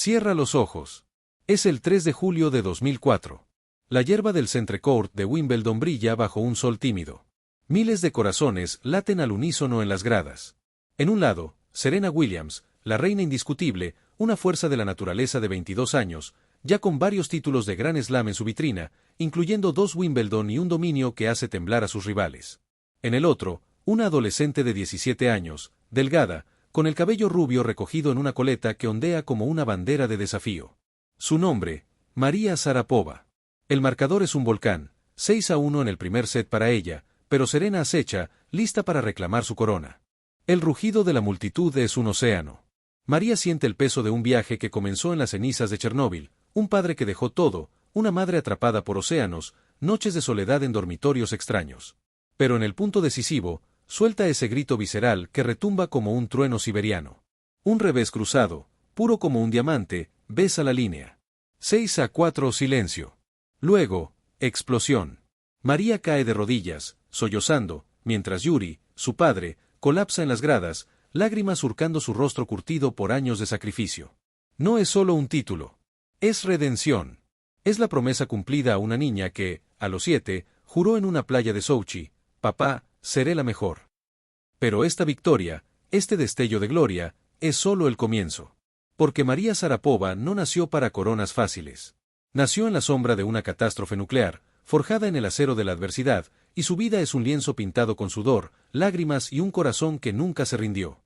Cierra los ojos. Es el 3 de julio de 2004. La hierba del Centre Court de Wimbledon brilla bajo un sol tímido. Miles de corazones laten al unísono en las gradas. En un lado, Serena Williams, la reina indiscutible, una fuerza de la naturaleza de 22 años, ya con varios títulos de Grand Slam en su vitrina, incluyendo 2 Wimbledon y un dominio que hace temblar a sus rivales. En el otro, una adolescente de 17 años, delgada, con el cabello rubio recogido en una coleta que ondea como una bandera de desafío. Su nombre, María Sharapova. El marcador es un volcán, 6-1 en el primer set para ella, pero Serena acecha, lista para reclamar su corona. El rugido de la multitud es un océano. María siente el peso de un viaje que comenzó en las cenizas de Chernóbil, un padre que dejó todo, una madre atrapada por océanos, noches de soledad en dormitorios extraños. Pero en el punto decisivo, suelta ese grito visceral que retumba como un trueno siberiano. Un revés cruzado, puro como un diamante, besa la línea. 6-4 silencio. Luego, explosión. María cae de rodillas, sollozando, mientras Yuri, su padre, colapsa en las gradas, lágrimas surcando su rostro curtido por años de sacrificio. No es solo un título. Es redención. Es la promesa cumplida a una niña que, a los 7, juró en una playa de Sochi: «Papá, seré la mejor». Pero esta victoria, este destello de gloria, es solo el comienzo. Porque María Sharapova no nació para coronas fáciles. Nació en la sombra de una catástrofe nuclear, forjada en el acero de la adversidad, y su vida es un lienzo pintado con sudor, lágrimas y un corazón que nunca se rindió.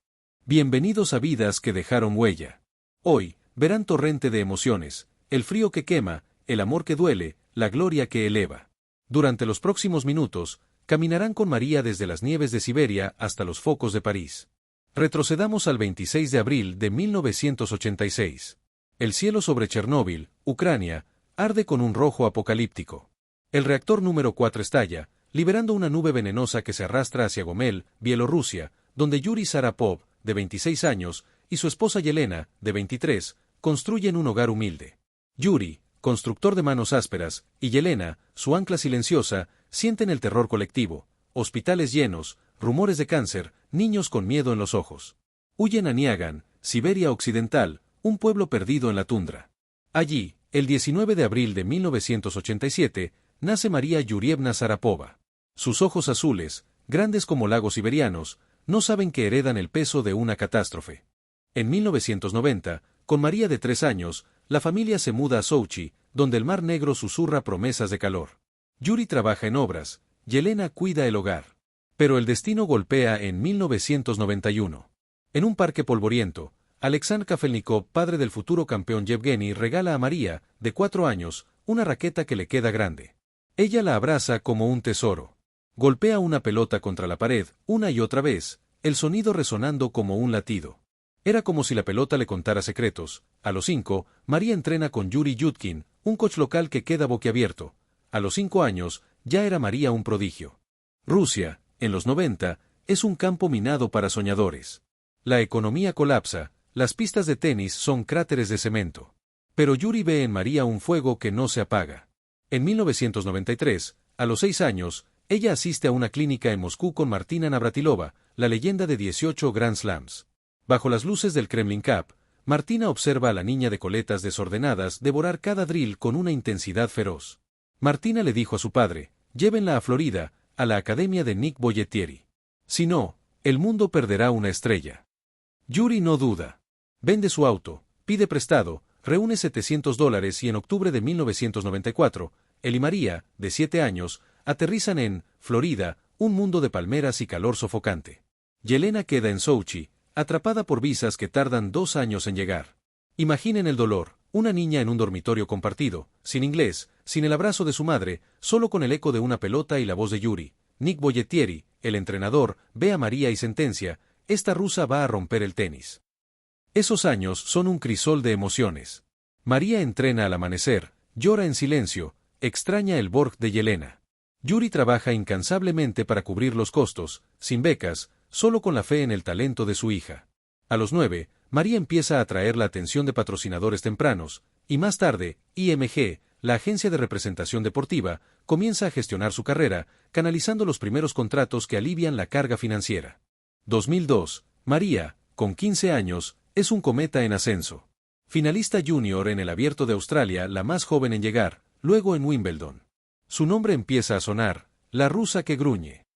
Bienvenidos a vidas que dejaron huella. Hoy, verán torrente de emociones, el frío que quema, el amor que duele, la gloria que eleva. Durante los próximos minutos, caminarán con María desde las nieves de Siberia hasta los focos de París. Retrocedamos al 26 de abril de 1986. El cielo sobre Chernóbil, Ucrania, arde con un rojo apocalíptico. El reactor número 4 estalla, liberando una nube venenosa que se arrastra hacia Gomel, Bielorrusia, donde Yuri Sharapov, de 26 años, y su esposa Yelena, de 23, construyen un hogar humilde. Yuri, constructor de manos ásperas, y Yelena, su ancla silenciosa, sienten el terror colectivo, hospitales llenos, rumores de cáncer, niños con miedo en los ojos. Huyen a Niagan, Siberia Occidental, un pueblo perdido en la tundra. Allí, el 19 de abril de 1987, nace María Yurievna Sharapova. Sus ojos azules, grandes como lagos siberianos, no saben que heredan el peso de una catástrofe. En 1990, con María de 3 años, la familia se muda a Sochi, donde el Mar Negro susurra promesas de calor. Yuri trabaja en obras, Yelena cuida el hogar. Pero el destino golpea en 1991. En un parque polvoriento, Alexander Kafelnikov, padre del futuro campeón Yevgeny, regala a María, de 4 años, una raqueta que le queda grande. Ella la abraza como un tesoro. Golpea una pelota contra la pared, una y otra vez, el sonido resonando como un latido. Era como si la pelota le contara secretos. A los 5, María entrena con Yuri Yudkin, un coach local que queda boquiabierto. A los 5 años, ya era María un prodigio. Rusia, en los 90, es un campo minado para soñadores. La economía colapsa, las pistas de tenis son cráteres de cemento. Pero Yuri ve en María un fuego que no se apaga. En 1993, a los 6 años, ella asiste a una clínica en Moscú con Martina Navratilova, la leyenda de 18 Grand Slams. Bajo las luces del Kremlin Cup, Martina observa a la niña de coletas desordenadas devorar cada drill con una intensidad feroz. Martina le dijo a su padre: «Llévenla a Florida, a la academia de Nick Bollettieri. Si no, el mundo perderá una estrella». Yuri no duda. Vende su auto, pide prestado, reúne $700 y en octubre de 1994, él y María, de 7 años, aterrizan en Florida, un mundo de palmeras y calor sofocante. Yelena queda en Sochi, atrapada por visas que tardan 2 años en llegar. Imaginen el dolor, una niña en un dormitorio compartido, sin inglés, sin el abrazo de su madre, solo con el eco de una pelota y la voz de Yuri. Nick Bollettieri, el entrenador, ve a María y sentencia: «Esta rusa va a romper el tenis». Esos años son un crisol de emociones. María entrena al amanecer, llora en silencio, extraña el Borg de Yelena. Yuri trabaja incansablemente para cubrir los costos, sin becas, solo con la fe en el talento de su hija. A los 9, María empieza a atraer la atención de patrocinadores tempranos, y más tarde, IMG, la agencia de representación deportiva, comienza a gestionar su carrera, canalizando los primeros contratos que alivian la carga financiera. 2002, María, con 15 años, es un cometa en ascenso. Finalista junior en el Abierto de Australia, la más joven en llegar, luego en Wimbledon. Su nombre empieza a sonar, la rusa que gruñe.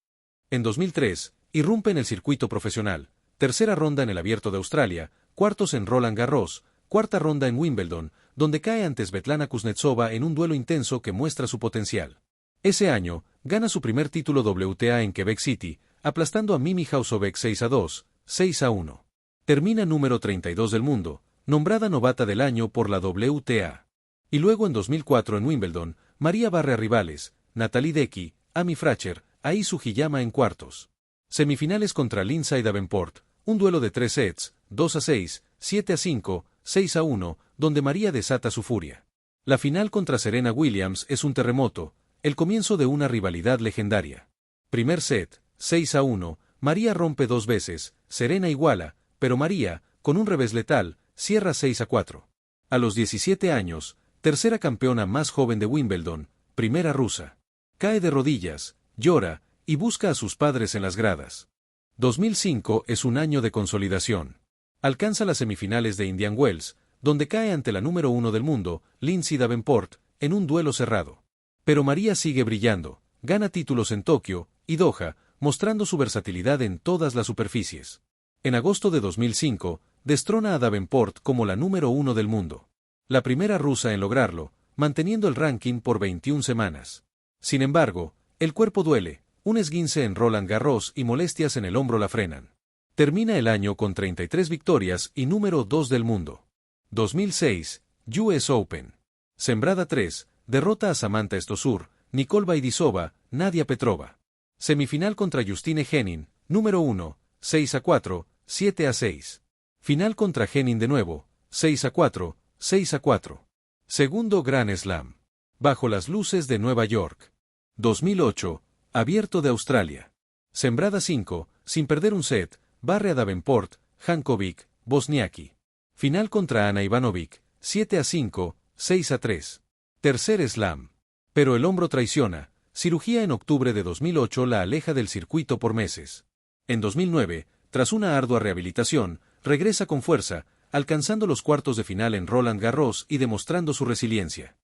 En 2003, irrumpe en el circuito profesional, tercera ronda en el Abierto de Australia, cuartos en Roland Garros, cuarta ronda en Wimbledon, donde cae ante Svetlana Kuznetsova en un duelo intenso que muestra su potencial. Ese año, gana su primer título WTA en Quebec City, aplastando a Mimi Hausovic 6-2, 6-1. Termina número 32 del mundo, nombrada novata del año por la WTA. Y luego en 2004 en Wimbledon, María barre a rivales, Natalie Decky, Amy Frascher, Ai Sugiyama en cuartos. Semifinales contra Lindsay Davenport, un duelo de 3 sets, 2-6, 7-5, 6-1, donde María desata su furia. La final contra Serena Williams es un terremoto, el comienzo de una rivalidad legendaria. Primer set, 6-1, María rompe 2 veces, Serena iguala, pero María, con un revés letal, cierra 6-4. A los 17 años, tercera campeona más joven de Wimbledon, primera rusa. Cae de rodillas, llora, y busca a sus padres en las gradas. 2005 es un año de consolidación. Alcanza las semifinales de Indian Wells, donde cae ante la número 1 del mundo, Lindsay Davenport, en un duelo cerrado. Pero María sigue brillando, gana títulos en Tokio y Doha, mostrando su versatilidad en todas las superficies. En agosto de 2005, destrona a Davenport como la número 1 del mundo. La primera rusa en lograrlo, manteniendo el ranking por 21 semanas. Sin embargo, el cuerpo duele, un esguince en Roland Garros y molestias en el hombro la frenan. Termina el año con 33 victorias y número 2 del mundo. 2006, US Open. Sembrada 3, derrota a Samantha Stosur, Nicole Baidisova, Nadia Petrova. Semifinal contra Justine Henin, número 1, 6-4, 7-6. Final contra Henin de nuevo, 6-4, 6-4. Segundo Grand Slam. Bajo las luces de Nueva York. 2008, Abierto de Australia. Sembrada 5, sin perder un set, barre a Davenport, Jankovic, Wozniacki. Final contra Ana Ivanovic, 7-5, 6-3. Tercer slam. Pero el hombro traiciona, cirugía en octubre de 2008 la aleja del circuito por meses. En 2009, tras una ardua rehabilitación, regresa con fuerza, alcanzando los cuartos de final en Roland Garros y demostrando su resiliencia.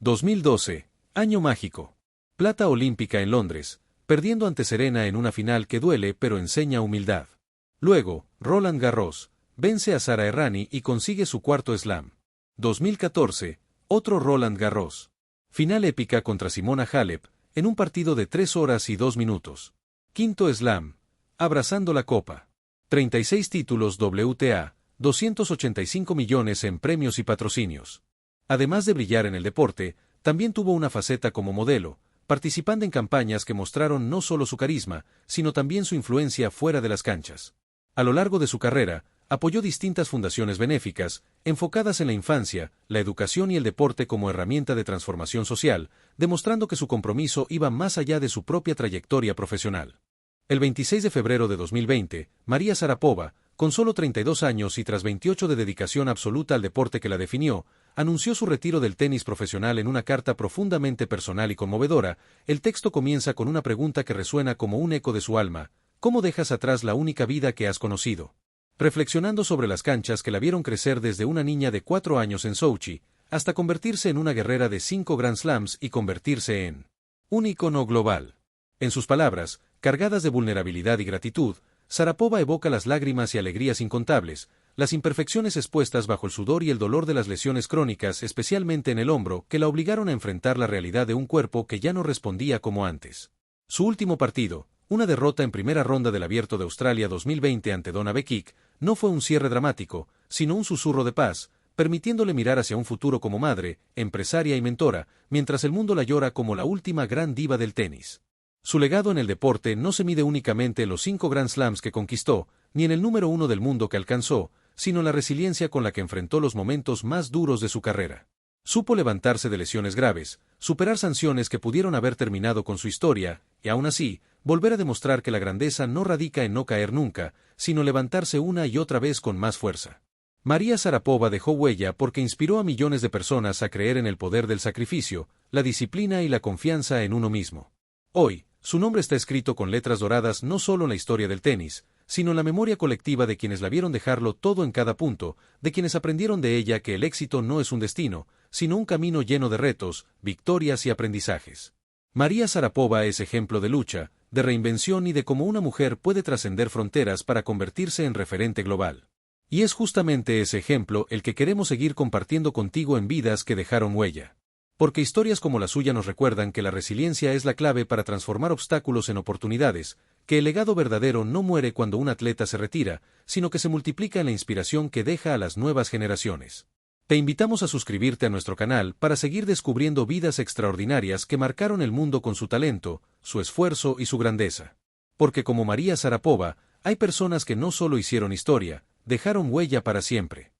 2012, año mágico. Plata olímpica en Londres, perdiendo ante Serena en una final que duele pero enseña humildad. Luego, Roland Garros, vence a Sara Errani y consigue su cuarto slam. 2014, otro Roland Garros. Final épica contra Simona Halep, en un partido de 3 horas y 2 minutos. Quinto slam, abrazando la copa. 36 títulos WTA, 285 millones en premios y patrocinios. Además de brillar en el deporte, también tuvo una faceta como modelo, participando en campañas que mostraron no solo su carisma, sino también su influencia fuera de las canchas. A lo largo de su carrera, apoyó distintas fundaciones benéficas, enfocadas en la infancia, la educación y el deporte como herramienta de transformación social, demostrando que su compromiso iba más allá de su propia trayectoria profesional. El 26 de febrero de 2020, María Sharapova, con solo 32 años y tras 28 de dedicación absoluta al deporte que la definió, anunció su retiro del tenis profesional en una carta profundamente personal y conmovedora. El texto comienza con una pregunta que resuena como un eco de su alma: ¿cómo dejas atrás la única vida que has conocido? Reflexionando sobre las canchas que la vieron crecer desde una niña de 4 años en Sochi, hasta convertirse en una guerrera de 5 Grand Slams y convertirse en un ícono global. En sus palabras, cargadas de vulnerabilidad y gratitud, Sharapova evoca las lágrimas y alegrías incontables, las imperfecciones expuestas bajo el sudor y el dolor de las lesiones crónicas, especialmente en el hombro, que la obligaron a enfrentar la realidad de un cuerpo que ya no respondía como antes. Su último partido, una derrota en primera ronda del Abierto de Australia 2020 ante Donna Vekic, no fue un cierre dramático, sino un susurro de paz, permitiéndole mirar hacia un futuro como madre, empresaria y mentora, mientras el mundo la llora como la última gran diva del tenis. Su legado en el deporte no se mide únicamente en los 5 Grand Slams que conquistó, ni en el número 1 del mundo que alcanzó, sino en la resiliencia con la que enfrentó los momentos más duros de su carrera. Supo levantarse de lesiones graves, superar sanciones que pudieron haber terminado con su historia, y aún así, volver a demostrar que la grandeza no radica en no caer nunca, sino levantarse una y otra vez con más fuerza. María Sharapova dejó huella porque inspiró a millones de personas a creer en el poder del sacrificio, la disciplina y la confianza en uno mismo. Hoy, su nombre está escrito con letras doradas no solo en la historia del tenis, sino en la memoria colectiva de quienes la vieron dejarlo todo en cada punto, de quienes aprendieron de ella que el éxito no es un destino, sino un camino lleno de retos, victorias y aprendizajes. María Sharapova es ejemplo de lucha, de reinvención y de cómo una mujer puede trascender fronteras para convertirse en referente global. Y es justamente ese ejemplo el que queremos seguir compartiendo contigo en Vidas que dejaron huella. Porque historias como la suya nos recuerdan que la resiliencia es la clave para transformar obstáculos en oportunidades, que el legado verdadero no muere cuando un atleta se retira, sino que se multiplica en la inspiración que deja a las nuevas generaciones. Te invitamos a suscribirte a nuestro canal para seguir descubriendo vidas extraordinarias que marcaron el mundo con su talento, su esfuerzo y su grandeza. Porque como María Sharapova, hay personas que no solo hicieron historia, dejaron huella para siempre.